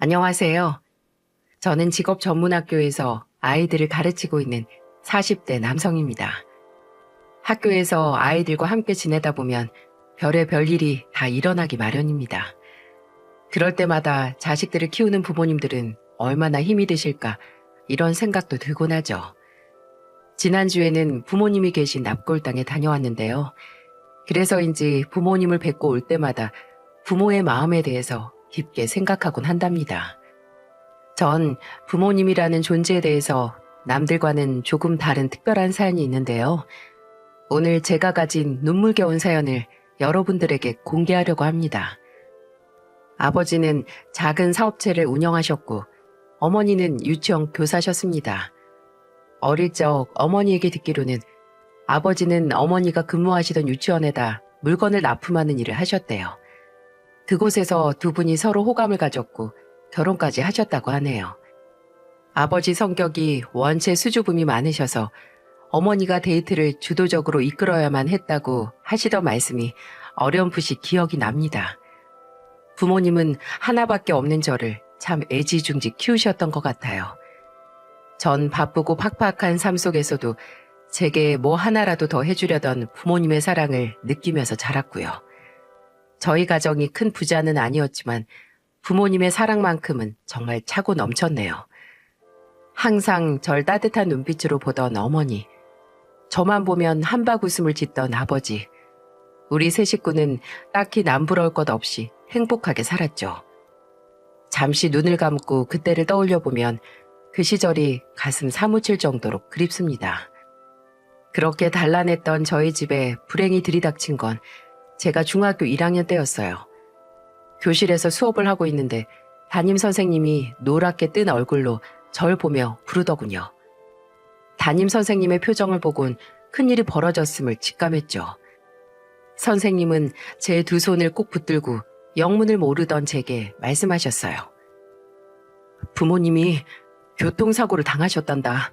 안녕하세요. 저는 직업 전문학교에서 아이들을 가르치고 있는 40대 남성입니다. 학교에서 아이들과 함께 지내다 보면 별의별 일이 다 일어나기 마련입니다. 그럴 때마다 자식들을 키우는 부모님들은 얼마나 힘이 드실까 이런 생각도 들곤 하죠. 지난주에는 부모님이 계신 납골당에 다녀왔는데요. 그래서인지 부모님을 뵙고 올 때마다 부모의 마음에 대해서 깊게 생각하곤 한답니다. 전 부모님이라는 존재에 대해서 남들과는 조금 다른 특별한 사연이 있는데요. 오늘 제가 가진 눈물겨운 사연을 여러분들에게 공개하려고 합니다. 아버지는 작은 사업체를 운영하셨고 어머니는 유치원 교사셨습니다. 어릴 적 어머니에게 듣기로는 아버지는 어머니가 근무하시던 유치원에다 물건을 납품하는 일을 하셨대요. 그곳에서 두 분이 서로 호감을 가졌고 결혼까지 하셨다고 하네요. 아버지 성격이 원체 수줍음이 많으셔서 어머니가 데이트를 주도적으로 이끌어야만 했다고 하시던 말씀이 어렴풋이 기억이 납니다. 부모님은 하나밖에 없는 저를 참 애지중지 키우셨던 것 같아요. 전 바쁘고 팍팍한 삶 속에서도 제게 뭐 하나라도 더 해주려던 부모님의 사랑을 느끼면서 자랐고요. 저희 가정이 큰 부자는 아니었지만 부모님의 사랑만큼은 정말 차고 넘쳤네요. 항상 절 따뜻한 눈빛으로 보던 어머니, 저만 보면 한박 웃음을 짓던 아버지, 우리 세 식구는 딱히 남부러울 것 없이 행복하게 살았죠. 잠시 눈을 감고 그때를 떠올려 보면 그 시절이 가슴 사무칠 정도로 그립습니다. 그렇게 단란했던 저희 집에 불행이 들이닥친 건 제가 중학교 1학년 때였어요. 교실에서 수업을 하고 있는데 담임 선생님이 노랗게 뜬 얼굴로 절 보며 부르더군요. 담임 선생님의 표정을 보곤 큰일이 벌어졌음을 직감했죠. 선생님은 제 두 손을 꼭 붙들고 영문을 모르던 제게 말씀하셨어요. 부모님이 교통사고를 당하셨단다.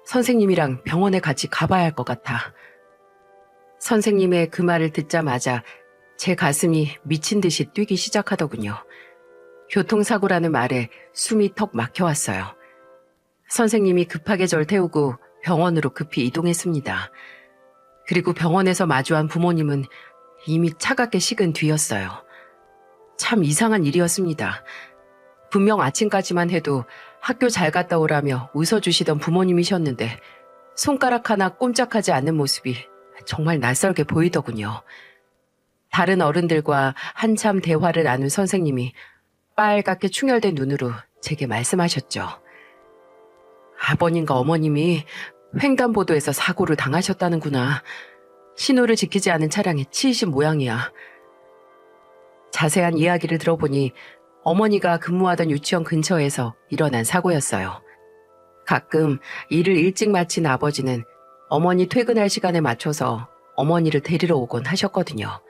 선생님이랑 병원에 같이 가봐야 할 것 같아. 선생님의 그 말을 듣자마자 제 가슴이 미친 듯이 뛰기 시작하더군요. 교통사고라는 말에 숨이 턱 막혀왔어요. 선생님이 급하게 절 태우고 병원으로 급히 이동했습니다. 그리고 병원에서 마주한 부모님은 이미 차갑게 식은 뒤였어요. 참 이상한 일이었습니다. 분명 아침까지만 해도 학교 잘 갔다 오라며 웃어주시던 부모님이셨는데 손가락 하나 꼼짝하지 않는 모습이 정말 낯설게 보이더군요. 다른 어른들과 한참 대화를 나눈 선생님이 빨갛게 충혈된 눈으로 제게 말씀하셨죠. 아버님과 어머님이 횡단보도에서 사고를 당하셨다는구나. 신호를 지키지 않은 차량에 치이신 모양이야. 자세한 이야기를 들어보니 어머니가 근무하던 유치원 근처에서 일어난 사고였어요. 가끔 일을 일찍 마친 아버지는 어머니 퇴근할 시간에 맞춰서 어머니를 데리러 오곤 하셨거든요.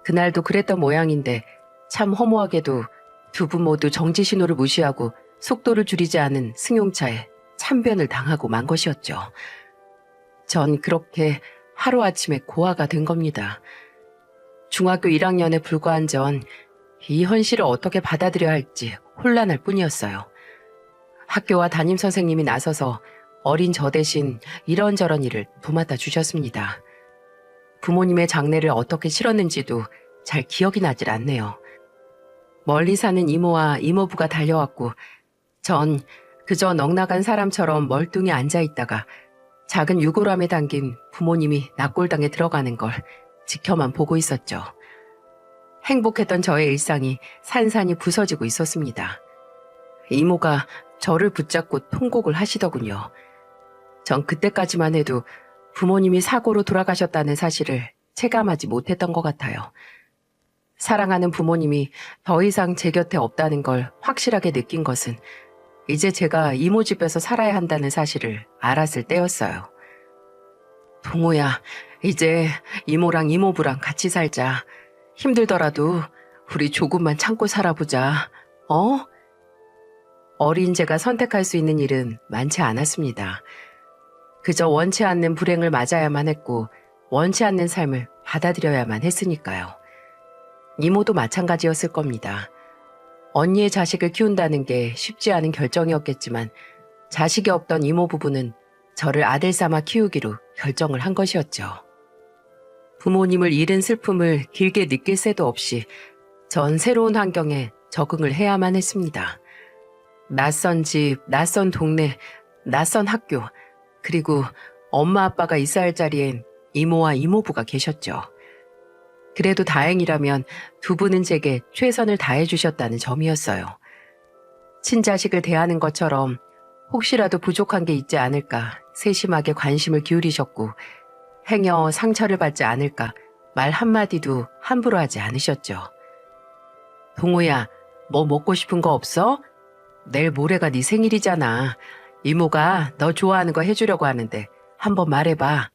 그날도 그랬던 모양인데 참 허무하게도 두 분 모두 정지 신호를 무시하고 속도를 줄이지 않은 승용차에 참변을 당하고 만 것이었죠. 전 그렇게 하루아침에 고아가 된 겁니다. 중학교 1학년에 불과한 전 이 현실을 어떻게 받아들여야 할지 혼란할 뿐이었어요. 학교와 담임 선생님이 나서서 어린 저 대신 이런저런 일을 도맡아 주셨습니다. 부모님의 장례를 어떻게 치렀는지도 잘 기억이 나질 않네요. 멀리 사는 이모와 이모부가 달려왔고 전 그저 넉나간 사람처럼 멀뚱히 앉아있다가 작은 유골함에 담긴 부모님이 납골당에 들어가는 걸 지켜만 보고 있었죠. 행복했던 저의 일상이 산산이 부서지고 있었습니다. 이모가 저를 붙잡고 통곡을 하시더군요. 전 그때까지만 해도 부모님이 사고로 돌아가셨다는 사실을 체감하지 못했던 것 같아요. 사랑하는 부모님이 더 이상 제 곁에 없다는 걸 확실하게 느낀 것은 이제 제가 이모 집에서 살아야 한다는 사실을 알았을 때였어요. 동호야, 이제 이모랑 이모부랑 같이 살자. 힘들더라도 우리 조금만 참고 살아보자. 어린 제가 선택할 수 있는 일은 많지 않았습니다. 그저 원치 않는 불행을 맞아야만 했고 원치 않는 삶을 받아들여야만 했으니까요. 이모도 마찬가지였을 겁니다. 언니의 자식을 키운다는 게 쉽지 않은 결정이었겠지만 자식이 없던 이모 부부는 저를 아들 삼아 키우기로 결정을 한 것이었죠. 부모님을 잃은 슬픔을 길게 느낄 새도 없이 전 새로운 환경에 적응을 해야만 했습니다. 낯선 집, 낯선 동네, 낯선 학교, 그리고 엄마 아빠가 있어야 할 자리엔 이모와 이모부가 계셨죠. 그래도 다행이라면 두 분은 제게 최선을 다해 주셨다는 점이었어요. 친자식을 대하는 것처럼 혹시라도 부족한 게 있지 않을까 세심하게 관심을 기울이셨고 행여 상처를 받지 않을까 말 한마디도 함부로 하지 않으셨죠. 동호야, 뭐 먹고 싶은 거 없어? 내일 모레가 네 생일이잖아. 이모가 너 좋아하는 거 해주려고 하는데 한번 말해봐.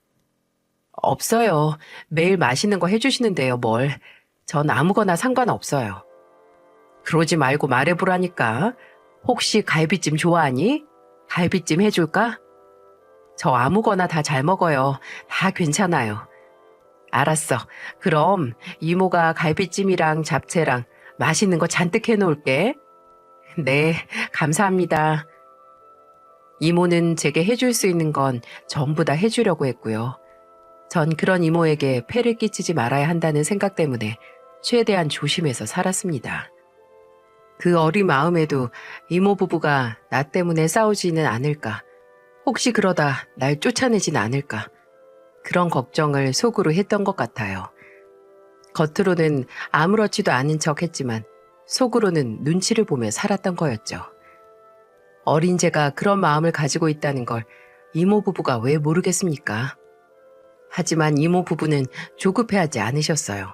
없어요. 매일 맛있는 거 해주시는데요, 뭘. 전 아무거나 상관없어요. 그러지 말고 말해보라니까. 혹시 갈비찜 좋아하니? 갈비찜 해줄까? 저 아무거나 다 잘 먹어요. 다 괜찮아요. 알았어. 그럼 이모가 갈비찜이랑 잡채랑 맛있는 거 잔뜩 해놓을게. 네, 감사합니다. 이모는 제게 해줄 수 있는 건 전부 다 해주려고 했고요. 전 그런 이모에게 폐를 끼치지 말아야 한다는 생각 때문에 최대한 조심해서 살았습니다. 그 어린 마음에도 이모 부부가 나 때문에 싸우지는 않을까, 혹시 그러다 날 쫓아내진 않을까, 그런 걱정을 속으로 했던 것 같아요. 겉으로는 아무렇지도 않은 척 했지만 속으로는 눈치를 보며 살았던 거였죠. 어린 제가 그런 마음을 가지고 있다는 걸 이모 부부가 왜 모르겠습니까? 하지만 이모 부부는 조급해하지 않으셨어요.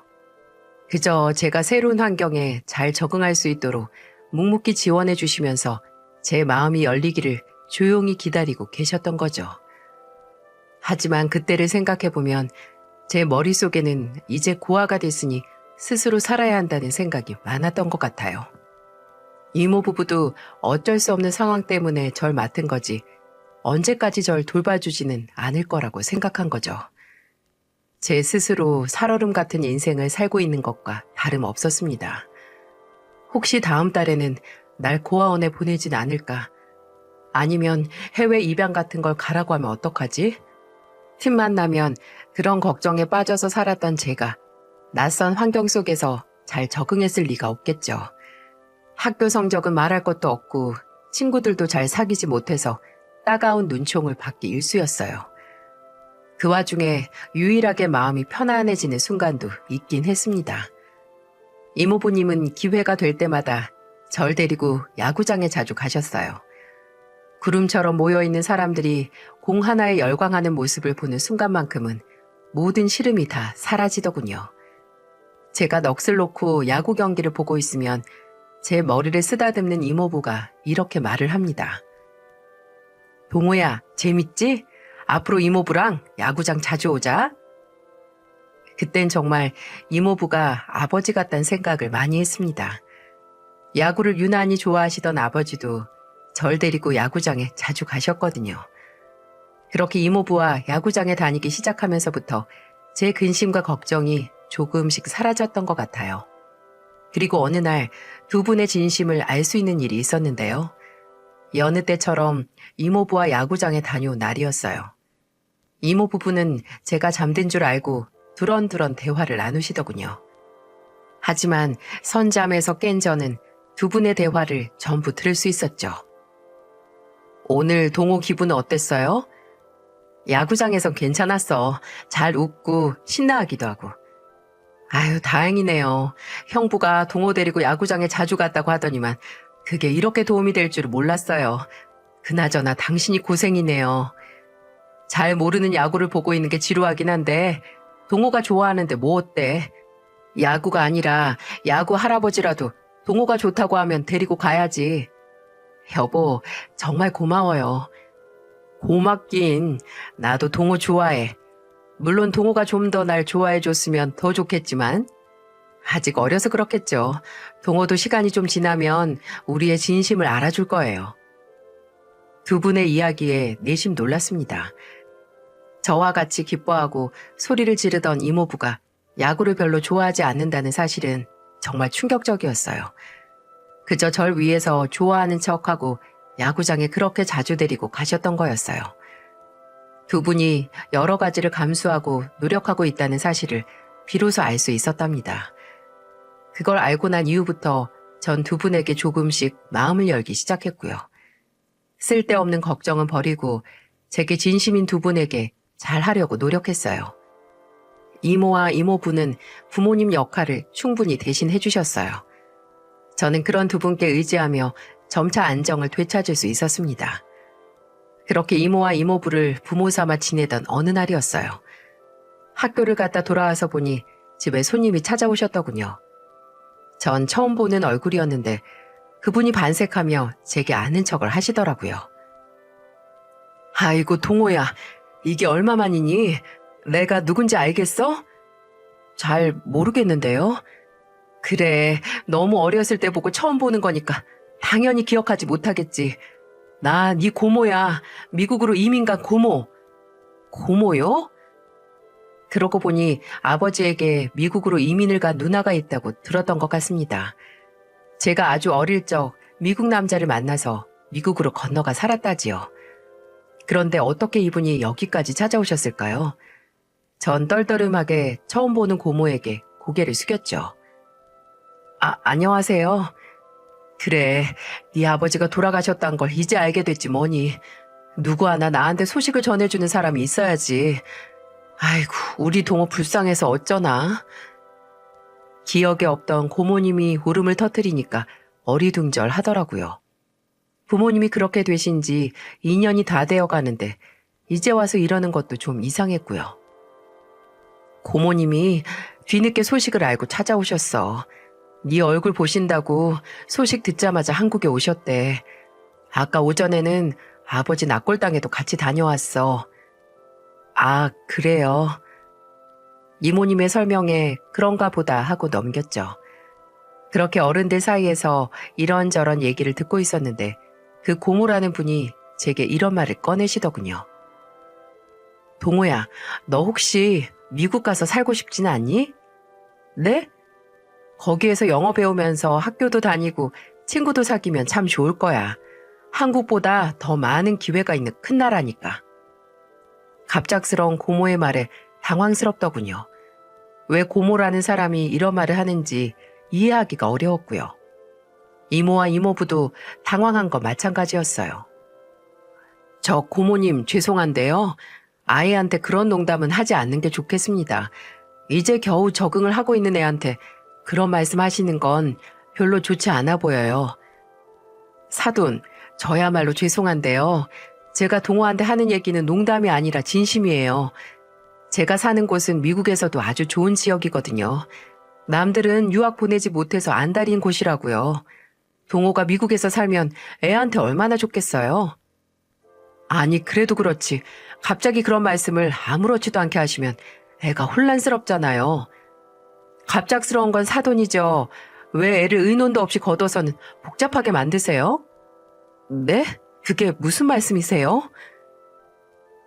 그저 제가 새로운 환경에 잘 적응할 수 있도록 묵묵히 지원해 주시면서 제 마음이 열리기를 조용히 기다리고 계셨던 거죠. 하지만 그때를 생각해보면 제 머릿속에는 이제 고아가 됐으니 스스로 살아야 한다는 생각이 많았던 것 같아요. 이모 부부도 어쩔 수 없는 상황 때문에 절 맡은 거지 언제까지 절 돌봐주지는 않을 거라고 생각한 거죠. 제 스스로 살얼음 같은 인생을 살고 있는 것과 다름없었습니다. 혹시 다음 달에는 날 고아원에 보내진 않을까? 아니면 해외 입양 같은 걸 가라고 하면 어떡하지? 틈만 나면 그런 걱정에 빠져서 살았던 제가 낯선 환경 속에서 잘 적응했을 리가 없겠죠. 학교 성적은 말할 것도 없고 친구들도 잘 사귀지 못해서 따가운 눈총을 받기 일쑤였어요. 그 와중에 유일하게 마음이 편안해지는 순간도 있긴 했습니다. 이모부님은 기회가 될 때마다 절 데리고 야구장에 자주 가셨어요. 구름처럼 모여있는 사람들이 공 하나에 열광하는 모습을 보는 순간만큼은 모든 시름이 다 사라지더군요. 제가 넋을 놓고 야구 경기를 보고 있으면 제 머리를 쓰다듬는 이모부가 이렇게 말을 합니다. 동호야, 재밌지? 앞으로 이모부랑 야구장 자주 오자. 그땐 정말 이모부가 아버지 같다는 생각을 많이 했습니다. 야구를 유난히 좋아하시던 아버지도 절 데리고 야구장에 자주 가셨거든요. 그렇게 이모부와 야구장에 다니기 시작하면서부터 제 근심과 걱정이 조금씩 사라졌던 것 같아요. 그리고 어느 날 두 분의 진심을 알 수 있는 일이 있었는데요. 여느 때처럼 이모부와 야구장에 다녀온 날이었어요. 이모 부부는 제가 잠든 줄 알고 두런두런 대화를 나누시더군요. 하지만 선잠에서 깬 저는 두 분의 대화를 전부 들을 수 있었죠. 오늘 동호 기분은 어땠어요? 야구장에선 괜찮았어. 잘 웃고 신나하기도 하고. 아유, 다행이네요. 형부가 동호 데리고 야구장에 자주 갔다고 하더니만 그게 이렇게 도움이 될 줄은 몰랐어요. 그나저나 당신이 고생이네요. 잘 모르는 야구를 보고 있는 게 지루하긴 한데 동호가 좋아하는데 뭐 어때? 야구가 아니라 야구 할아버지라도 동호가 좋다고 하면 데리고 가야지. 여보, 정말 고마워요. 고맙긴. 나도 동호 좋아해. 물론 동호가 좀 더 날 좋아해 줬으면 더 좋겠지만 아직 어려서 그렇겠죠. 동호도 시간이 좀 지나면 우리의 진심을 알아줄 거예요. 두 분의 이야기에 내심 놀랐습니다. 저와 같이 기뻐하고 소리를 지르던 이모부가 야구를 별로 좋아하지 않는다는 사실은 정말 충격적이었어요. 그저 절 위해서 좋아하는 척하고 야구장에 그렇게 자주 데리고 가셨던 거였어요. 두 분이 여러 가지를 감수하고 노력하고 있다는 사실을 비로소 알 수 있었답니다. 그걸 알고 난 이후부터 전 두 분에게 조금씩 마음을 열기 시작했고요. 쓸데없는 걱정은 버리고 제게 진심인 두 분에게 잘하려고 노력했어요. 이모와 이모부는 부모님 역할을 충분히 대신해 주셨어요. 저는 그런 두 분께 의지하며 점차 안정을 되찾을 수 있었습니다. 그렇게 이모와 이모부를 부모 삼아 지내던 어느 날이었어요. 학교를 갔다 돌아와서 보니 집에 손님이 찾아오셨더군요. 전 처음 보는 얼굴이었는데 그분이 반색하며 제게 아는 척을 하시더라고요. 아이고 동호야, 이게 얼마만이니? 내가 누군지 알겠어? 잘 모르겠는데요. 그래, 너무 어렸을 때 보고 처음 보는 거니까 당연히 기억하지 못하겠지. 나 네 고모야. 미국으로 이민 간 고모. 고모요? 그러고 보니 아버지에게 미국으로 이민을 간 누나가 있다고 들었던 것 같습니다. 제가 아주 어릴 적 미국 남자를 만나서 미국으로 건너가 살았다지요. 그런데 어떻게 이분이 여기까지 찾아오셨을까요? 전 떨떠름하게 처음 보는 고모에게 고개를 숙였죠. 안녕하세요. 그래, 네 아버지가 돌아가셨단 걸 이제 알게 됐지 뭐니. 누구 하나 나한테 소식을 전해주는 사람이 있어야지. 아이고, 우리 동호 불쌍해서 어쩌나. 기억에 없던 고모님이 울음을 터뜨리니까 어리둥절 하더라고요. 부모님이 그렇게 되신 지 2년이 다 되어 가는데 이제 와서 이러는 것도 좀 이상했고요. 고모님이 뒤늦게 소식을 알고 찾아오셨어. 네 얼굴 보신다고 소식 듣자마자 한국에 오셨대. 아까 오전에는 아버지 납골당에도 같이 다녀왔어. 아, 그래요. 이모님의 설명에 그런가 보다 하고 넘겼죠. 그렇게 어른들 사이에서 이런저런 얘기를 듣고 있었는데 그 고모라는 분이 제게 이런 말을 꺼내시더군요. 동호야, 너 혹시 미국 가서 살고 싶지는 않니? 네? 거기에서 영어 배우면서 학교도 다니고 친구도 사귀면 참 좋을 거야. 한국보다 더 많은 기회가 있는 큰 나라니까. 갑작스러운 고모의 말에 당황스럽더군요. 왜 고모라는 사람이 이런 말을 하는지 이해하기가 어려웠고요. 이모와 이모부도 당황한 거 마찬가지였어요. 저 고모님 죄송한데요. 아이한테 그런 농담은 하지 않는 게 좋겠습니다. 이제 겨우 적응을 하고 있는 애한테 그런 말씀 하시는 건 별로 좋지 않아 보여요. 사돈, 저야말로 죄송한데요. 제가 동호한테 하는 얘기는 농담이 아니라 진심이에요. 제가 사는 곳은 미국에서도 아주 좋은 지역이거든요. 남들은 유학 보내지 못해서 안달인 곳이라고요. 동호가 미국에서 살면 애한테 얼마나 좋겠어요? 아니, 그래도 그렇지. 갑자기 그런 말씀을 아무렇지도 않게 하시면 애가 혼란스럽잖아요. 갑작스러운 건 사돈이죠. 왜 애를 의논도 없이 걷어서는 복잡하게 만드세요? 네? 그게 무슨 말씀이세요?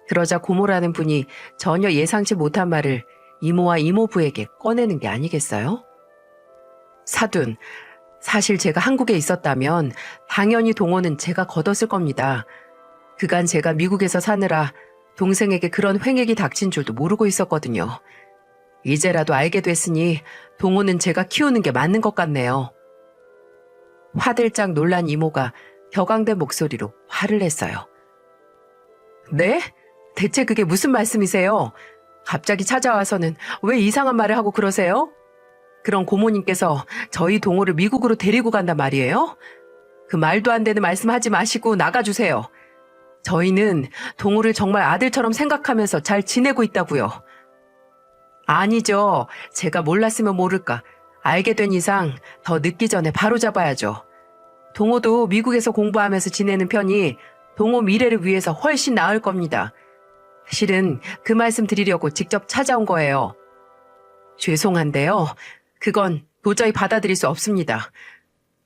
그러자 고모라는 분이 전혀 예상치 못한 말을 이모와 이모부에게 꺼내는 게 아니겠어요? 사돈, 사실 제가 한국에 있었다면 당연히 동호는 제가 걷었을 겁니다. 그간 제가 미국에서 사느라 동생에게 그런 횡액이 닥친 줄도 모르고 있었거든요. 이제라도 알게 됐으니 동호는 제가 키우는 게 맞는 것 같네요. 화들짝 놀란 이모가 격앙된 목소리로 화를 냈어요. 네? 대체 그게 무슨 말씀이세요? 갑자기 찾아와서는 왜 이상한 말을 하고 그러세요? 그럼 고모님께서 저희 동호를 미국으로 데리고 간단 말이에요? 그 말도 안 되는 말씀하지 마시고 나가주세요. 저희는 동호를 정말 아들처럼 생각하면서 잘 지내고 있다고요. 아니죠. 제가 몰랐으면 모를까. 알게 된 이상 더 늦기 전에 바로 잡아야죠. 동호도 미국에서 공부하면서 지내는 편이 동호 미래를 위해서 훨씬 나을 겁니다. 실은 그 말씀 드리려고 직접 찾아온 거예요. 죄송한데요. 그건 도저히 받아들일 수 없습니다.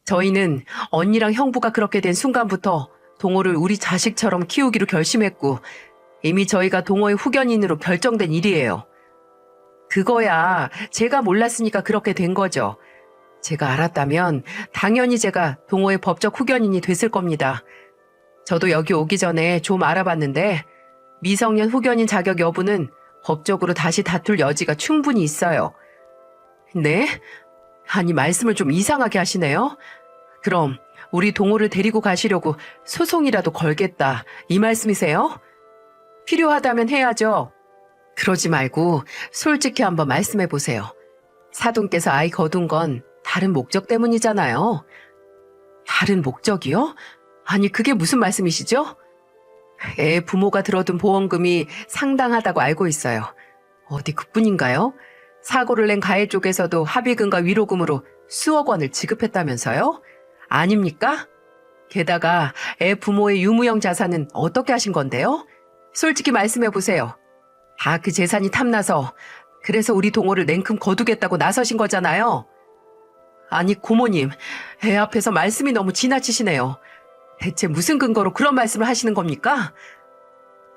저희는 언니랑 형부가 그렇게 된 순간부터 동호를 우리 자식처럼 키우기로 결심했고 이미 저희가 동호의 후견인으로 결정된 일이에요. 그거야 제가 몰랐으니까 그렇게 된 거죠. 제가 알았다면 당연히 제가 동호회 법적 후견인이 됐을 겁니다. 저도 여기 오기 전에 좀 알아봤는데 미성년 후견인 자격 여부는 법적으로 다시 다툴 여지가 충분히 있어요. 네? 아니, 말씀을 좀 이상하게 하시네요. 그럼 우리 동호를 데리고 가시려고 소송이라도 걸겠다, 이 말씀이세요? 필요하다면 해야죠. 그러지 말고 솔직히 한번 말씀해 보세요. 사돈께서 아이 거둔 건 다른 목적 때문이잖아요. 다른 목적이요? 아니, 그게 무슨 말씀이시죠? 애 부모가 들어둔 보험금이 상당하다고 알고 있어요. 어디 그뿐인가요? 사고를 낸 가해 쪽에서도 합의금과 위로금으로 수억 원을 지급했다면서요? 아닙니까? 게다가 애 부모의 유무형 자산은 어떻게 하신 건데요? 솔직히 말씀해 보세요. 다 그 재산이 탐나서 그래서 우리 동호를 냉큼 거두겠다고 나서신 거잖아요. 아니, 고모님, 애 앞에서 말씀이 너무 지나치시네요. 대체 무슨 근거로 그런 말씀을 하시는 겁니까?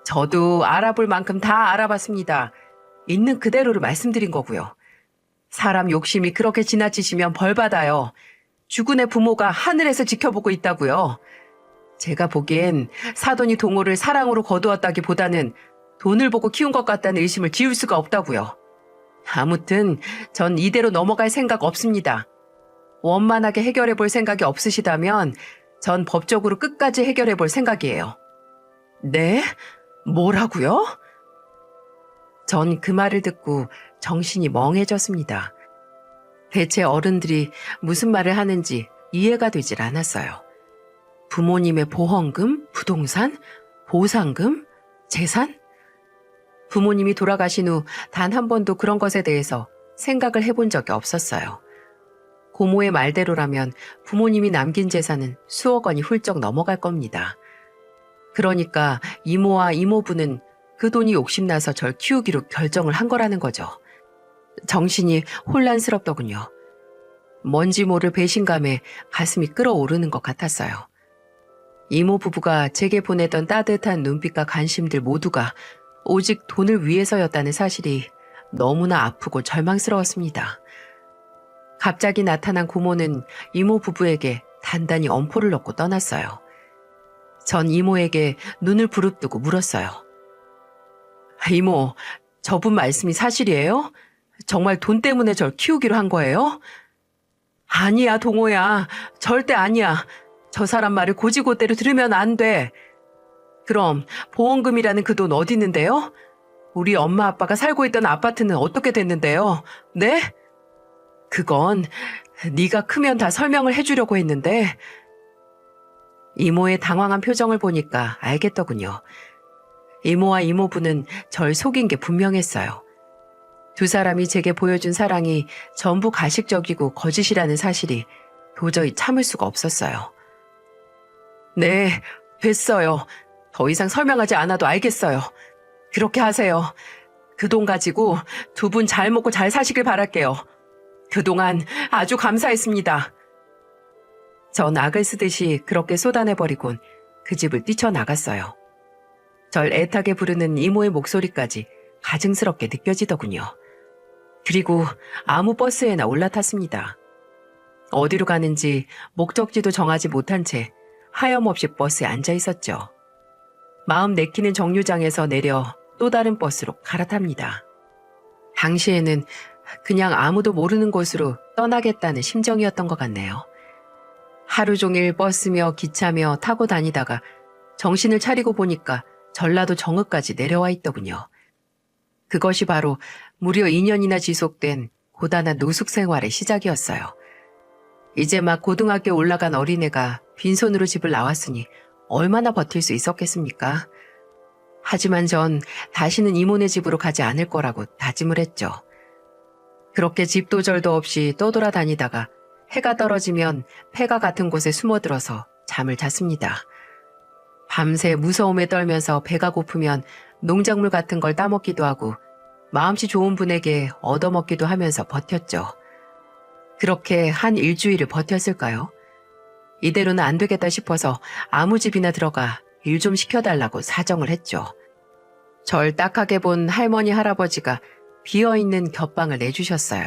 저도 알아볼 만큼 다 알아봤습니다. 있는 그대로를 말씀드린 거고요. 사람 욕심이 그렇게 지나치시면 벌 받아요. 죽은 애 부모가 하늘에서 지켜보고 있다고요. 제가 보기엔 사돈이 동호를 사랑으로 거두었다기보다는 돈을 보고 키운 것 같다는 의심을 지울 수가 없다고요. 아무튼 전 이대로 넘어갈 생각 없습니다. 원만하게 해결해 볼 생각이 없으시다면 전 법적으로 끝까지 해결해 볼 생각이에요. 네? 뭐라고요? 전 그 말을 듣고 정신이 멍해졌습니다. 대체 어른들이 무슨 말을 하는지 이해가 되질 않았어요. 부모님의 보험금, 부동산, 보상금, 재산? 부모님이 돌아가신 후 단 한 번도 그런 것에 대해서 생각을 해본 적이 없었어요. 고모의 말대로라면 부모님이 남긴 재산은 수억 원이 훌쩍 넘어갈 겁니다. 그러니까 이모와 이모부는 그 돈이 욕심나서 절 키우기로 결정을 한 거라는 거죠. 정신이 혼란스럽더군요. 뭔지 모를 배신감에 가슴이 끓어오르는 것 같았어요. 이모 부부가 제게 보내던 따뜻한 눈빛과 관심들 모두가 오직 돈을 위해서였다는 사실이 너무나 아프고 절망스러웠습니다. 갑자기 나타난 고모는 이모 부부에게 단단히 엄포를 넣고 떠났어요. 전 이모에게 눈을 부릅뜨고 물었어요. 이모, 저분 말씀이 사실이에요? 정말 돈 때문에 절 키우기로 한 거예요? 아니야, 동호야. 절대 아니야. 저 사람 말을 고지고대로 들으면 안 돼. 그럼 보험금이라는 그 돈 어디 있는데요? 우리 엄마 아빠가 살고 있던 아파트는 어떻게 됐는데요? 네? 그건 네가 크면 다 설명을 해주려고 했는데. 이모의 당황한 표정을 보니까 알겠더군요. 이모와 이모부는 절 속인 게 분명했어요. 두 사람이 제게 보여준 사랑이 전부 가식적이고 거짓이라는 사실이 도저히 참을 수가 없었어요. 네, 됐어요. 더 이상 설명하지 않아도 알겠어요. 그렇게 하세요. 그 돈 가지고 두 분 잘 먹고 잘 사시길 바랄게요. 그동안 아주 감사했습니다. 전 악을 쓰듯이 그렇게 쏟아내버리곤 그 집을 뛰쳐나갔어요. 절 애타게 부르는 이모의 목소리까지 가증스럽게 느껴지더군요. 그리고 아무 버스에나 올라탔습니다. 어디로 가는지 목적지도 정하지 못한 채 하염없이 버스에 앉아 있었죠. 마음 내키는 정류장에서 내려 또 다른 버스로 갈아탑니다. 당시에는 그냥 아무도 모르는 곳으로 떠나겠다는 심정이었던 것 같네요. 하루 종일 버스며 기차며 타고 다니다가 정신을 차리고 보니까 전라도 정읍까지 내려와 있더군요. 그것이 바로 무려 2년이나 지속된 고단한 노숙 생활의 시작이었어요. 이제 막 고등학교 올라간 어린애가 빈손으로 집을 나왔으니 얼마나 버틸 수 있었겠습니까? 하지만 전 다시는 이모네 집으로 가지 않을 거라고 다짐을 했죠. 그렇게 집도 절도 없이 떠돌아다니다가 해가 떨어지면 폐가 같은 곳에 숨어들어서 잠을 잤습니다. 밤새 무서움에 떨면서 배가 고프면 농작물 같은 걸 따먹기도 하고 마음씨 좋은 분에게 얻어먹기도 하면서 버텼죠. 그렇게 한 일주일을 버텼을까요? 이대로는 안 되겠다 싶어서 아무 집이나 들어가 일 좀 시켜달라고 사정을 했죠. 절 딱하게 본 할머니 할아버지가 비어있는 겹방을 내주셨어요.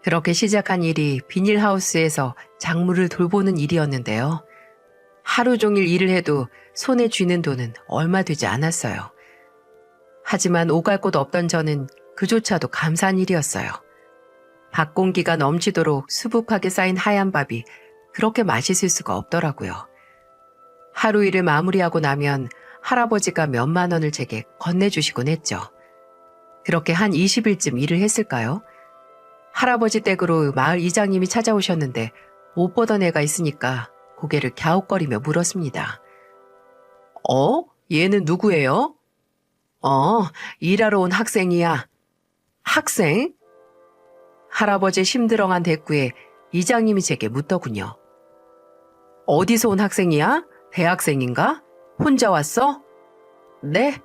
그렇게 시작한 일이 비닐하우스에서 작물을 돌보는 일이었는데요. 하루 종일 일을 해도 손에 쥐는 돈은 얼마 되지 않았어요. 하지만 오갈 곳 없던 저는 그조차도 감사한 일이었어요. 밥 공기가 넘치도록 수북하게 쌓인 하얀 밥이 그렇게 맛있을 수가 없더라고요. 하루 일을 마무리하고 나면 할아버지가 몇만 원을 제게 건네주시곤 했죠. 그렇게 한 20일쯤 일을 했을까요? 할아버지 댁으로 마을 이장님이 찾아오셨는데 못 보던 애가 있으니까 고개를 갸웃거리며 물었습니다. 얘는 누구예요? 일하러 온 학생이야. 학생? 할아버지의 심드렁한 대꾸에 이장님이 제게 묻더군요. 어디서 온 학생이야? 대학생인가? 혼자 왔어? 네?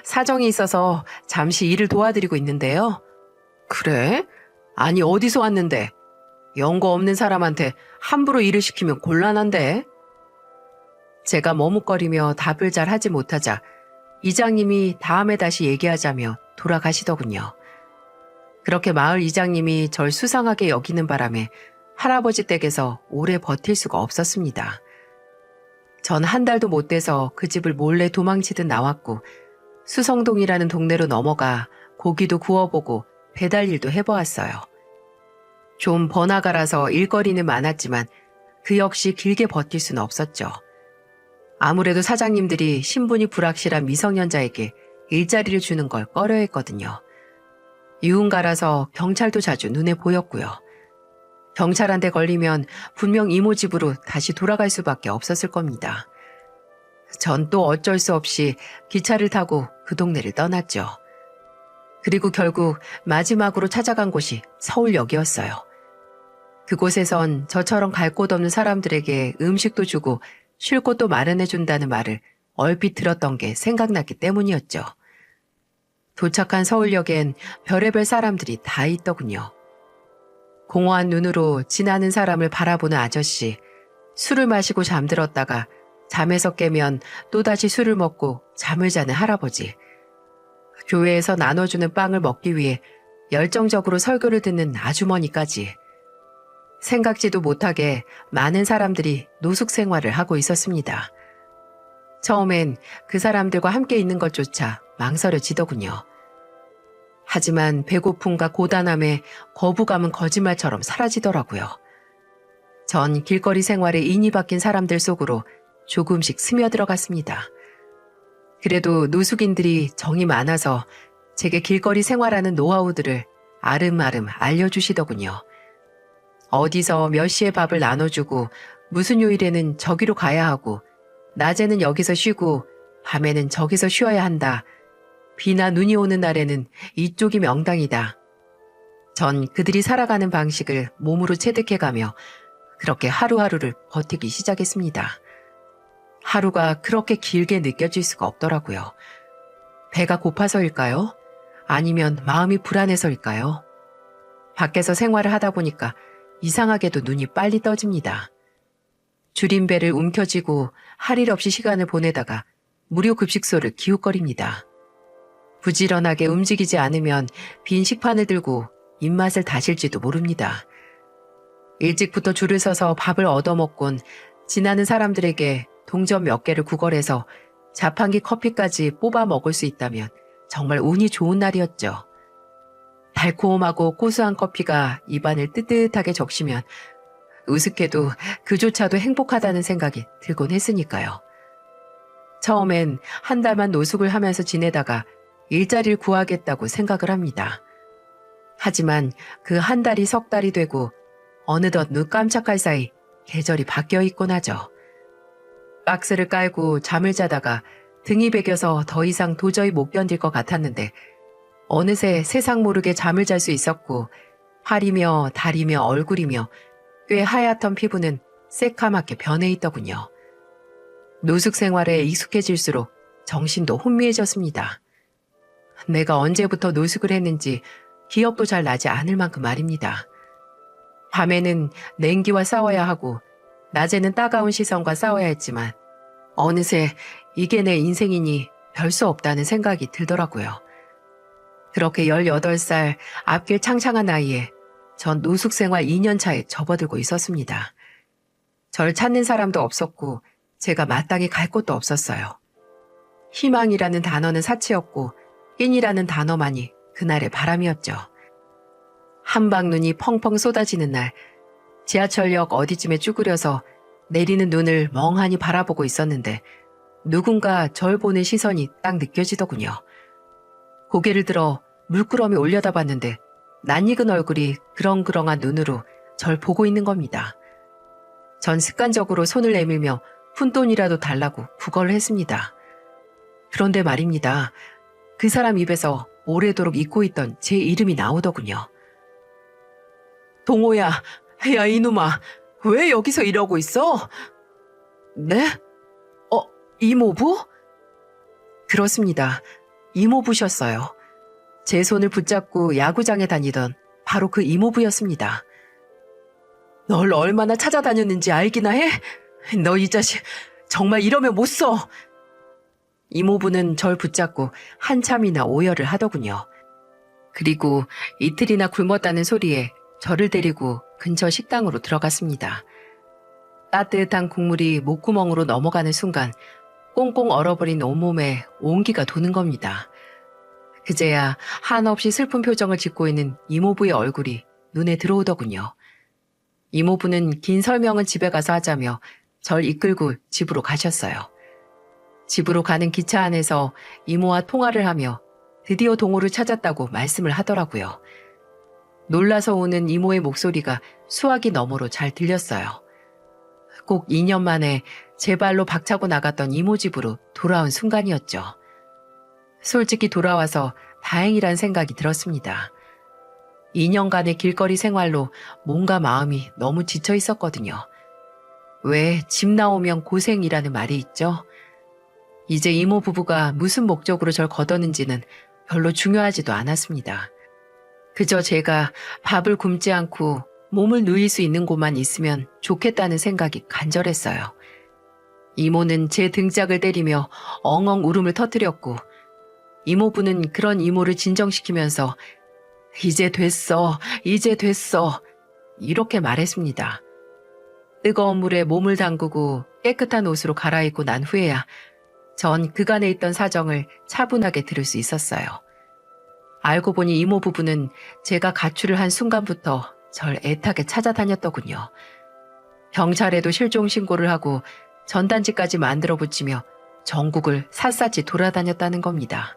사정이 있어서 잠시 일을 도와드리고 있는데요. 그래? 아니 어디서 왔는데? 연고 없는 사람한테 함부로 일을 시키면 곤란한데? 제가 머뭇거리며 답을 잘 하지 못하자 이장님이 다음에 다시 얘기하자며 돌아가시더군요. 그렇게 마을 이장님이 절 수상하게 여기는 바람에 할아버지 댁에서 오래 버틸 수가 없었습니다. 전 한 달도 못 돼서 그 집을 몰래 도망치듯 나왔고 수성동이라는 동네로 넘어가 고기도 구워보고 배달 일도 해보았어요. 좀 번화가라서 일거리는 많았지만 그 역시 길게 버틸 수는 없었죠. 아무래도 사장님들이 신분이 불확실한 미성년자에게 일자리를 주는 걸 꺼려했거든요. 유흥가라서 경찰도 자주 눈에 보였고요. 경찰한테 걸리면 분명 이모 집으로 다시 돌아갈 수밖에 없었을 겁니다. 전 또 어쩔 수 없이 기차를 타고 그 동네를 떠났죠. 그리고 결국 마지막으로 찾아간 곳이 서울역이었어요. 그곳에선 저처럼 갈 곳 없는 사람들에게 음식도 주고 쉴 곳도 마련해준다는 말을 얼핏 들었던 게 생각났기 때문이었죠. 도착한 서울역엔 별의별 사람들이 다 있더군요. 공허한 눈으로 지나는 사람을 바라보는 아저씨, 술을 마시고 잠들었다가 잠에서 깨면 또다시 술을 먹고 잠을 자는 할아버지, 교회에서 나눠주는 빵을 먹기 위해 열정적으로 설교를 듣는 아주머니까지 생각지도 못하게 많은 사람들이 노숙 생활을 하고 있었습니다. 처음엔 그 사람들과 함께 있는 것조차 망설여지더군요. 하지만 배고픔과 고단함에 거부감은 거짓말처럼 사라지더라고요. 전 길거리 생활에 인이 박힌 사람들 속으로 조금씩 스며들어갔습니다. 그래도 노숙인들이 정이 많아서 제게 길거리 생활하는 노하우들을 아름아름 알려주시더군요. 어디서 몇 시에 밥을 나눠주고 무슨 요일에는 저기로 가야 하고 낮에는 여기서 쉬고 밤에는 저기서 쉬어야 한다. 비나 눈이 오는 날에는 이쪽이 명당이다. 전 그들이 살아가는 방식을 몸으로 체득해가며 그렇게 하루하루를 버티기 시작했습니다. 하루가 그렇게 길게 느껴질 수가 없더라고요. 배가 고파서일까요? 아니면 마음이 불안해서일까요? 밖에서 생활을 하다 보니까 이상하게도 눈이 빨리 떠집니다. 줄인 배를 움켜쥐고 할 일 없이 시간을 보내다가 무료 급식소를 기웃거립니다. 부지런하게 움직이지 않으면 빈 식판을 들고 입맛을 다실지도 모릅니다. 일찍부터 줄을 서서 밥을 얻어먹곤 지나는 사람들에게 동전 몇 개를 구걸해서 자판기 커피까지 뽑아 먹을 수 있다면 정말 운이 좋은 날이었죠. 달콤하고 고소한 커피가 입안을 뜨뜻하게 적시면 우습게도 그조차도 행복하다는 생각이 들곤 했으니까요. 처음엔 한 달만 노숙을 하면서 지내다가 일자리를 구하겠다고 생각을 합니다. 하지만 그 한 달이 석 달이 되고 어느덧 눈 깜짝할 사이 계절이 바뀌어 있곤 하죠. 박스를 깔고 잠을 자다가 등이 베겨서 더 이상 도저히 못 견딜 것 같았는데 어느새 세상 모르게 잠을 잘 수 있었고 팔이며 다리며 얼굴이며 꽤 하얗던 피부는 새카맣게 변해 있더군요. 노숙 생활에 익숙해질수록 정신도 혼미해졌습니다. 내가 언제부터 노숙을 했는지 기억도 잘 나지 않을 만큼 말입니다. 밤에는 냉기와 싸워야 하고 낮에는 따가운 시선과 싸워야 했지만 어느새 이게 내 인생이니 별 수 없다는 생각이 들더라고요. 그렇게 18살 앞길 창창한 나이에 전 노숙생활 2년 차에 접어들고 있었습니다. 절 찾는 사람도 없었고 제가 마땅히 갈 곳도 없었어요. 희망이라는 단어는 사치였고 낀이라는 단어만이 그날의 바람이었죠. 한방눈이 펑펑 쏟아지는 날 지하철역 어디쯤에 쭈그려서 내리는 눈을 멍하니 바라보고 있었는데 누군가 절 보는 시선이 딱 느껴지더군요. 고개를 들어 물끄러미 올려다봤는데 낯익은 얼굴이 그렁그렁한 눈으로 절 보고 있는 겁니다. 전 습관적으로 손을 내밀며 푼돈이라도 달라고 구걸을 했습니다. 그런데 말입니다. 그 사람 입에서 오래도록 잊고 있던 제 이름이 나오더군요. 동호야, 야 이놈아, 왜 여기서 이러고 있어? 네? 이모부? 그렇습니다. 이모부셨어요. 제 손을 붙잡고 야구장에 다니던 바로 그 이모부였습니다. 널 얼마나 찾아다녔는지 알기나 해? 너 이 자식 정말 이러면 못 써. 이모부는 절 붙잡고 한참이나 오열을 하더군요. 그리고 이틀이나 굶었다는 소리에 저를 데리고 근처 식당으로 들어갔습니다. 따뜻한 국물이 목구멍으로 넘어가는 순간 꽁꽁 얼어버린 온몸에 온기가 도는 겁니다. 그제야 한없이 슬픈 표정을 짓고 있는 이모부의 얼굴이 눈에 들어오더군요. 이모부는 긴 설명은 집에 가서 하자며 절 이끌고 집으로 가셨어요. 집으로 가는 기차 안에서 이모와 통화를 하며 드디어 동호를 찾았다고 말씀을 하더라고요. 놀라서 오는 이모의 목소리가 수화기 너머로 잘 들렸어요. 꼭 2년 만에 제 발로 박차고 나갔던 이모 집으로 돌아온 순간이었죠. 솔직히 돌아와서 다행이란 생각이 들었습니다. 2년간의 길거리 생활로 몸과 마음이 너무 지쳐 있었거든요. 왜 집 나오면 고생이라는 말이 있죠? 이제 이모 부부가 무슨 목적으로 절 거뒀는지는 별로 중요하지도 않았습니다. 그저 제가 밥을 굶지 않고 몸을 누일 수 있는 곳만 있으면 좋겠다는 생각이 간절했어요. 이모는 제 등짝을 때리며 엉엉 울음을 터뜨렸고 이모부는 그런 이모를 진정시키면서 이제 됐어, 이제 됐어 이렇게 말했습니다. 뜨거운 물에 몸을 담그고 깨끗한 옷으로 갈아입고 난 후에야 전 그간에 있던 사정을 차분하게 들을 수 있었어요. 알고 보니 이모 부부는 제가 가출을 한 순간부터 절 애타게 찾아다녔더군요. 경찰에도 실종 신고를 하고 전단지까지 만들어 붙이며 전국을 샅샅이 돌아다녔다는 겁니다.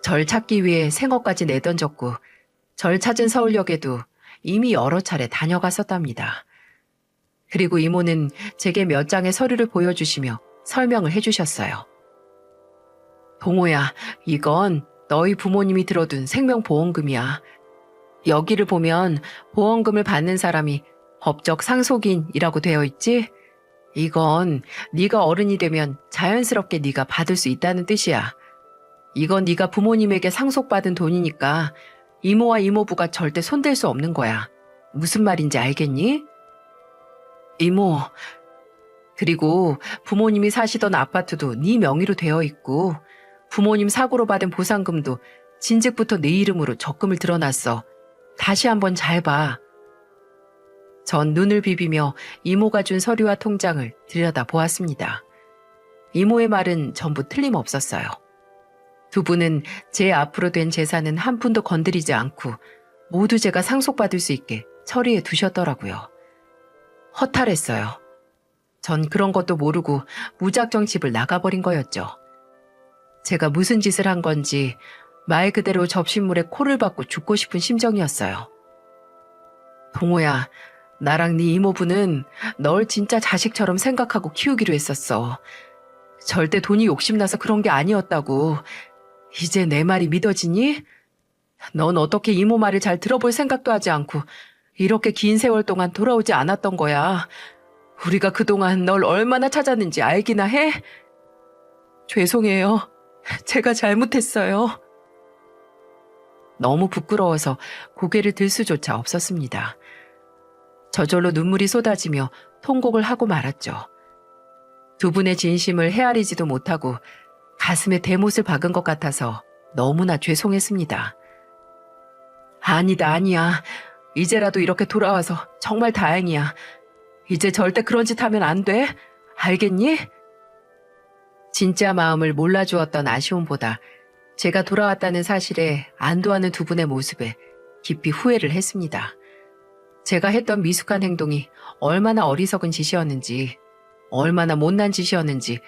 절 찾기 위해 생업까지 내던졌고 절 찾은 서울역에도 이미 여러 차례 다녀갔었답니다. 그리고 이모는 제게 몇 장의 서류를 보여주시며 설명을 해주셨어요. 동호야, 이건 너희 부모님이 들어둔 생명보험금이야. 여기를 보면 보험금을 받는 사람이 법적 상속인이라고 되어 있지? 이건 네가 어른이 되면 자연스럽게 네가 받을 수 있다는 뜻이야. 이건 네가 부모님에게 상속받은 돈이니까 이모와 이모부가 절대 손댈 수 없는 거야. 무슨 말인지 알겠니? 이모, 그리고 부모님이 사시던 아파트도 네 명의로 되어 있고 부모님 사고로 받은 보상금도 진즉부터 네 이름으로 적금을 들어놨어. 다시 한번 잘 봐. 전 눈을 비비며 이모가 준 서류와 통장을 들여다보았습니다. 이모의 말은 전부 틀림없었어요. 두 분은 제 앞으로 된 재산은 한 푼도 건드리지 않고 모두 제가 상속받을 수 있게 처리해 두셨더라고요. 허탈했어요. 전 그런 것도 모르고 무작정 집을 나가버린 거였죠. 제가 무슨 짓을 한 건지 말 그대로 접시물에 코를 박고 죽고 싶은 심정이었어요. 동호야, 나랑 네 이모부는 널 진짜 자식처럼 생각하고 키우기로 했었어. 절대 돈이 욕심나서 그런 게 아니었다고. 이제 내 말이 믿어지니? 넌 어떻게 이모 말을 잘 들어볼 생각도 하지 않고 이렇게 긴 세월 동안 돌아오지 않았던 거야. 우리가 그동안 널 얼마나 찾았는지 알기나 해? 죄송해요. 제가 잘못했어요. 너무 부끄러워서 고개를 들 수조차 없었습니다. 저절로 눈물이 쏟아지며 통곡을 하고 말았죠. 두 분의 진심을 헤아리지도 못하고 가슴에 대못을 박은 것 같아서 너무나 죄송했습니다. 아니다, 아니야. 이제라도 이렇게 돌아와서 정말 다행이야. 이제 절대 그런 짓 하면 안 돼. 알겠니? 진짜 마음을 몰라주었던 아쉬움보다 제가 돌아왔다는 사실에 안도하는 두 분의 모습에 깊이 후회를 했습니다. 제가 했던 미숙한 행동이 얼마나 어리석은 짓이었는지, 얼마나 못난 짓이었는지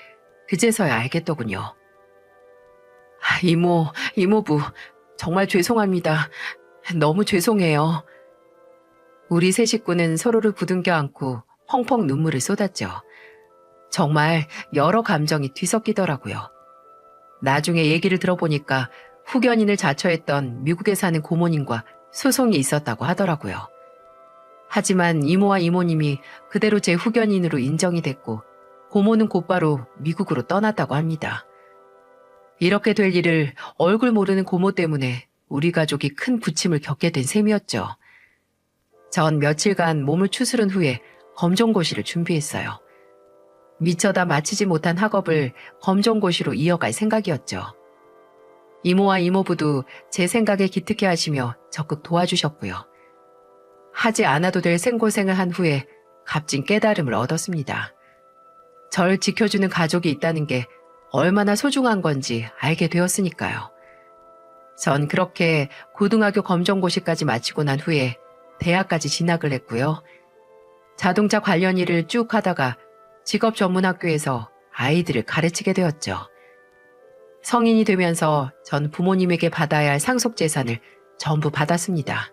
그제서야 알겠더군요. 이모, 이모부, 정말 죄송합니다. 너무 죄송해요. 우리 세 식구는 서로를 부둥켜 안고 펑펑 눈물을 쏟았죠. 정말 여러 감정이 뒤섞이더라고요. 나중에 얘기를 들어보니까 후견인을 자처했던 미국에 사는 고모님과 소송이 있었다고 하더라고요. 하지만 이모와 이모님이 그대로 제 후견인으로 인정이 됐고 고모는 곧바로 미국으로 떠났다고 합니다. 이렇게 될 일을 얼굴 모르는 고모 때문에 우리 가족이 큰 부침을 겪게 된 셈이었죠. 전 며칠간 몸을 추스른 후에 검정고시를 준비했어요. 미처 마치지 못한 학업을 검정고시로 이어갈 생각이었죠. 이모와 이모부도 제 생각에 기특해 하시며 적극 도와주셨고요. 하지 않아도 될 생고생을 한 후에 값진 깨달음을 얻었습니다. 절 지켜주는 가족이 있다는 게 얼마나 소중한 건지 알게 되었으니까요. 전 그렇게 고등학교 검정고시까지 마치고 난 후에 대학까지 진학을 했고요. 자동차 관련 일을 쭉 하다가 직업전문학교에서 아이들을 가르치게 되었죠. 성인이 되면서 전 부모님에게 받아야 할 상속재산을 전부 받았습니다.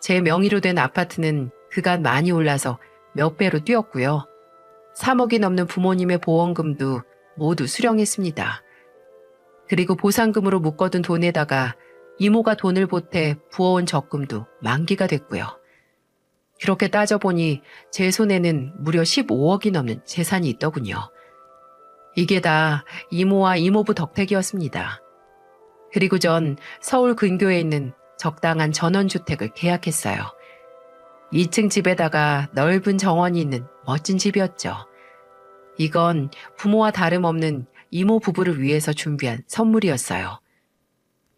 제 명의로 된 아파트는 그간 많이 올라서 몇 배로 뛰었고요. 3억이 넘는 부모님의 보험금도 모두 수령했습니다. 그리고 보상금으로 묶어둔 돈에다가 이모가 돈을 보태 부어온 적금도 만기가 됐고요. 그렇게 따져보니 제 손에는 무려 15억이 넘는 재산이 있더군요. 이게 다 이모와 이모부 덕택이었습니다. 그리고 전 서울 근교에 있는 적당한 전원주택을 계약했어요. 2층 집에다가 넓은 정원이 있는 멋진 집이었죠. 이건 부모와 다름없는 이모 부부를 위해서 준비한 선물이었어요.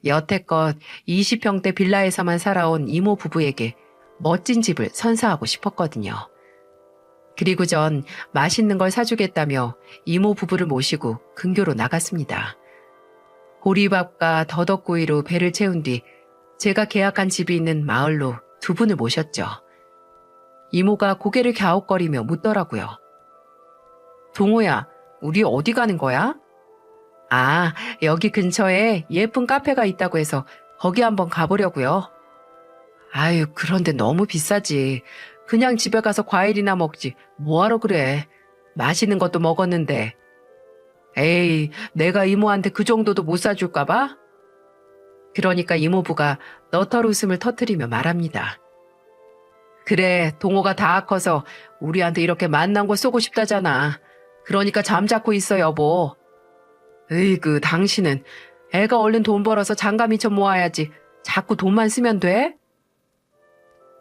여태껏 20평대 빌라에서만 살아온 이모 부부에게 멋진 집을 선사하고 싶었거든요. 그리고 전 맛있는 걸 사주겠다며 이모 부부를 모시고 근교로 나갔습니다. 보리밥과 더덕구이로 배를 채운 뒤 제가 계약한 집이 있는 마을로 두 분을 모셨죠. 이모가 고개를 갸웃거리며 묻더라고요. 동호야, 우리 어디 가는 거야? 아, 여기 근처에 예쁜 카페가 있다고 해서 거기 한번 가보려고요. 아유, 그런데 너무 비싸지. 그냥 집에 가서 과일이나 먹지. 뭐하러 그래. 맛있는 것도 먹었는데. 에이, 내가 이모한테 그 정도도 못 사줄까 봐? 그러니까 이모부가 너털 웃음을 터뜨리며 말합니다. 그래, 동호가 다 커서 우리한테 이렇게 만난 거 쏘고 싶다잖아. 그러니까 잠자코 있어, 여보. 으이그, 당신은 애가 얼른 돈 벌어서 장가 미쳐 모아야지. 자꾸 돈만 쓰면 돼?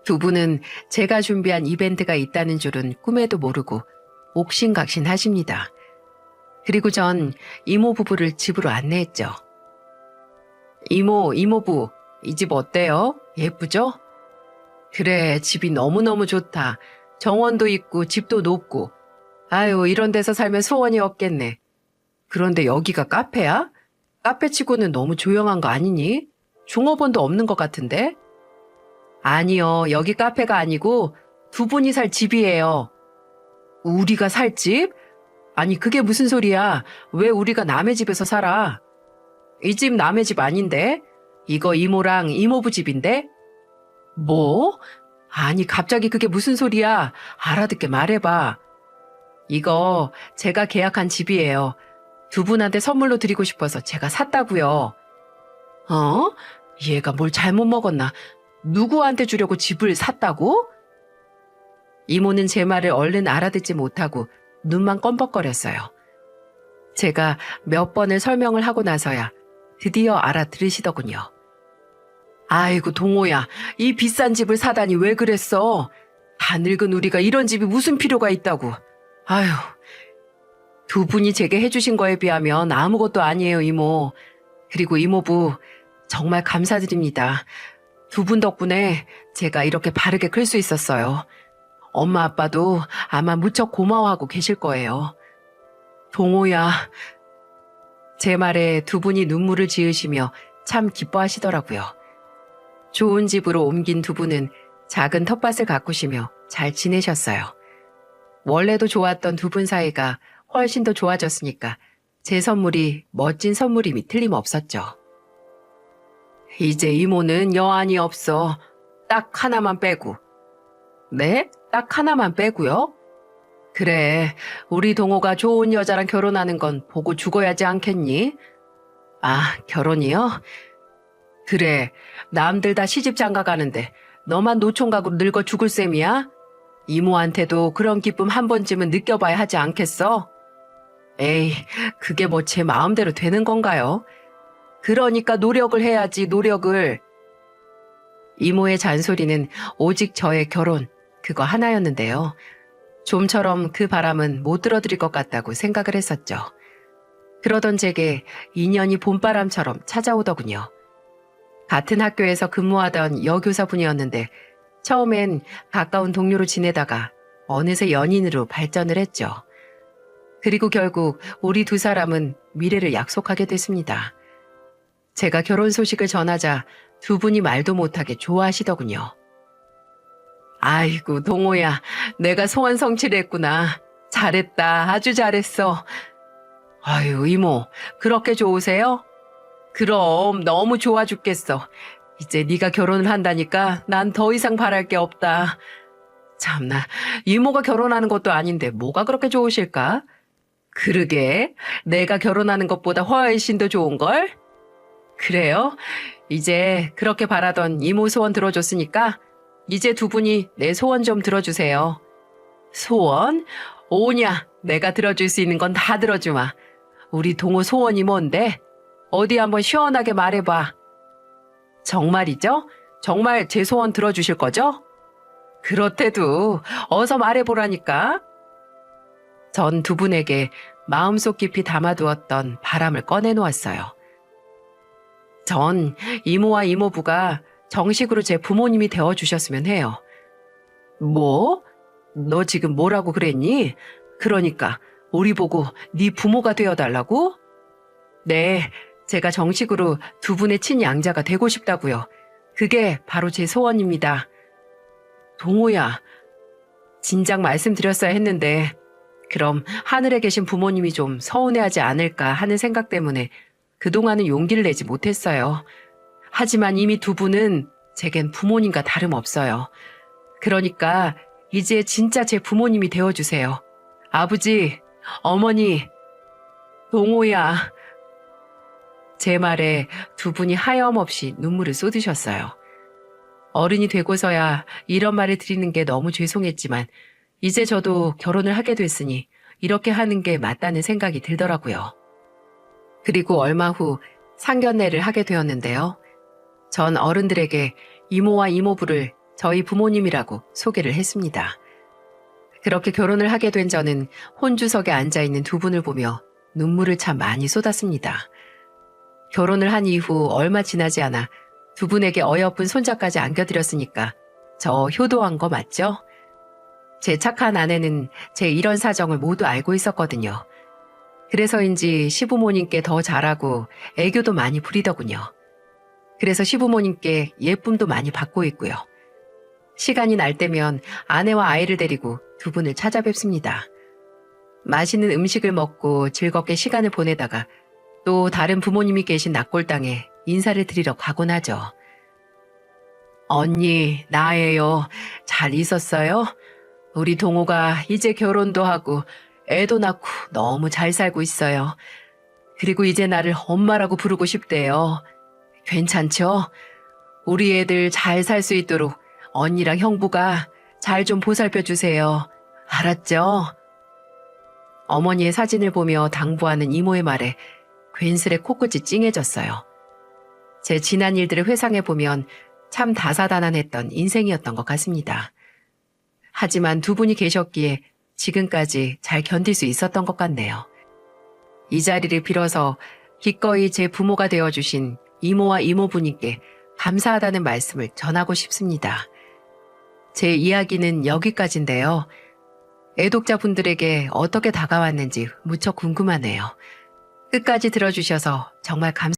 두 분은 제가 준비한 이벤트가 있다는 줄은 꿈에도 모르고 옥신각신 하십니다. 그리고 전 이모 부부를 집으로 안내했죠. 이모, 이모부, 이 집 어때요? 예쁘죠? 그래, 집이 너무너무 좋다. 정원도 있고 집도 높고. 아유, 이런 데서 살면 소원이 없겠네. 그런데 여기가 카페야? 카페치고는 너무 조용한 거 아니니? 종업원도 없는 것 같은데? 아니요, 여기 카페가 아니고 두 분이 살 집이에요. 우리가 살 집? 아니, 그게 무슨 소리야? 왜 우리가 남의 집에서 살아? 이 집 남의 집 아닌데? 이거 이모랑 이모부 집인데? 뭐? 아니, 갑자기 그게 무슨 소리야? 알아듣게 말해봐. 이거 제가 계약한 집이에요. 두 분한테 선물로 드리고 싶어서 제가 샀다고요. 어? 얘가 뭘 잘못 먹었나? 누구한테 주려고 집을 샀다고? 이모는 제 말을 얼른 알아듣지 못하고 눈만 껌뻑거렸어요. 제가 몇 번을 설명을 하고 나서야 드디어 알아들으시더군요. 아이고 동호야, 이 비싼 집을 사다니 왜 그랬어? 다 늙은 우리가 이런 집이 무슨 필요가 있다고. 아휴, 두 분이 제게 해주신 거에 비하면 아무것도 아니에요, 이모. 그리고 이모부, 정말 감사드립니다. 두 분 덕분에 제가 이렇게 바르게 클 수 있었어요. 엄마 아빠도 아마 무척 고마워하고 계실 거예요. 동호야. 제 말에 두 분이 눈물을 지으시며 참 기뻐하시더라고요. 좋은 집으로 옮긴 두 분은 작은 텃밭을 가꾸시며 잘 지내셨어요. 원래도 좋았던 두 분 사이가 훨씬 더 좋아졌으니까 제 선물이 멋진 선물임이 틀림없었죠. 이제 이모는 여한이 없어. 딱 하나만 빼고. 네? 딱 하나만 빼고요? 그래, 우리 동호가 좋은 여자랑 결혼하는 건 보고 죽어야지 않겠니? 아, 결혼이요? 그래, 남들 다 시집 장가 가는데 너만 노총각으로 늙어 죽을 셈이야? 이모한테도 그런 기쁨 한 번쯤은 느껴봐야 하지 않겠어? 에이, 그게 뭐 제 마음대로 되는 건가요? 그러니까 노력을 해야지, 노력을. 이모의 잔소리는 오직 저의 결혼, 그거 하나였는데요. 좀처럼 그 바람은 못 들어드릴 것 같다고 생각을 했었죠. 그러던 제게 인연이 봄바람처럼 찾아오더군요. 같은 학교에서 근무하던 여교사분이었는데 처음엔 가까운 동료로 지내다가 어느새 연인으로 발전을 했죠. 그리고 결국 우리 두 사람은 미래를 약속하게 됐습니다. 제가 결혼 소식을 전하자 두 분이 말도 못하게 좋아하시더군요. 아이고, 동호야, 내가 소원 성취를 했구나. 잘했다, 아주 잘했어. 아유, 이모, 그렇게 좋으세요? 그럼 너무 좋아 죽겠어. 이제 네가 결혼을 한다니까 난 더 이상 바랄 게 없다. 참나, 이모가 결혼하는 것도 아닌데 뭐가 그렇게 좋으실까? 그러게, 내가 결혼하는 것보다 훨씬 더 좋은걸? 그래요? 이제 그렇게 바라던 이모 소원 들어줬으니까 이제 두 분이 내 소원 좀 들어주세요. 소원? 오냐, 내가 들어줄 수 있는 건 다 들어주마. 우리 동호 소원이 뭔데? 어디 한번 시원하게 말해봐. 정말이죠? 정말 제 소원 들어주실 거죠? 그렇대도 어서 말해보라니까. 전 두 분에게 마음속 깊이 담아두었던 바람을 꺼내놓았어요. 전 이모와 이모부가 정식으로 제 부모님이 되어주셨으면 해요. 뭐? 너 지금 뭐라고 그랬니? 그러니까 우리 보고 네 부모가 되어달라고? 네, 제가 정식으로 두 분의 친양자가 되고 싶다고요. 그게 바로 제 소원입니다. 동호야, 진작 말씀드렸어야 했는데 그럼 하늘에 계신 부모님이 좀 서운해하지 않을까 하는 생각 때문에 그동안은 용기를 내지 못했어요. 하지만 이미 두 분은 제겐 부모님과 다름없어요. 그러니까 이제 진짜 제 부모님이 되어주세요. 아버지, 어머니, 동호야. 제 말에 두 분이 하염없이 눈물을 쏟으셨어요. 어른이 되고서야 이런 말을 드리는 게 너무 죄송했지만 이제 저도 결혼을 하게 됐으니 이렇게 하는 게 맞다는 생각이 들더라고요. 그리고 얼마 후 상견례를 하게 되었는데요. 전 어른들에게 이모와 이모부를 저희 부모님이라고 소개를 했습니다. 그렇게 결혼을 하게 된 저는 혼주석에 앉아있는 두 분을 보며 눈물을 참 많이 쏟았습니다. 결혼을 한 이후 얼마 지나지 않아 두 분에게 어여쁜 손자까지 안겨드렸으니까 저 효도한 거 맞죠? 제 착한 아내는 제 이런 사정을 모두 알고 있었거든요. 그래서인지 시부모님께 더 잘하고 애교도 많이 부리더군요. 그래서 시부모님께 예쁨도 많이 받고 있고요. 시간이 날 때면 아내와 아이를 데리고 두 분을 찾아뵙습니다. 맛있는 음식을 먹고 즐겁게 시간을 보내다가 또 다른 부모님이 계신 낙골당에 인사를 드리러 가곤 하죠. 언니, 나예요. 잘 있었어요? 우리 동호가 이제 결혼도 하고 애도 낳고 너무 잘 살고 있어요. 그리고 이제 나를 엄마라고 부르고 싶대요. 괜찮죠? 우리 애들 잘 살 수 있도록 언니랑 형부가 잘 좀 보살펴 주세요. 알았죠? 어머니의 사진을 보며 당부하는 이모의 말에 괜스레 코끝이 찡해졌어요. 제 지난 일들을 회상해보면 참 다사다난했던 인생이었던 것 같습니다. 하지만 두 분이 계셨기에 지금까지 잘 견딜 수 있었던 것 같네요. 이 자리를 빌어서 기꺼이 제 부모가 되어주신 이모와 이모부님께 감사하다는 말씀을 전하고 싶습니다. 제 이야기는 여기까지인데요. 애독자분들에게 어떻게 다가왔는지 무척 궁금하네요. 끝까지 들어주셔서 정말 감사합니다.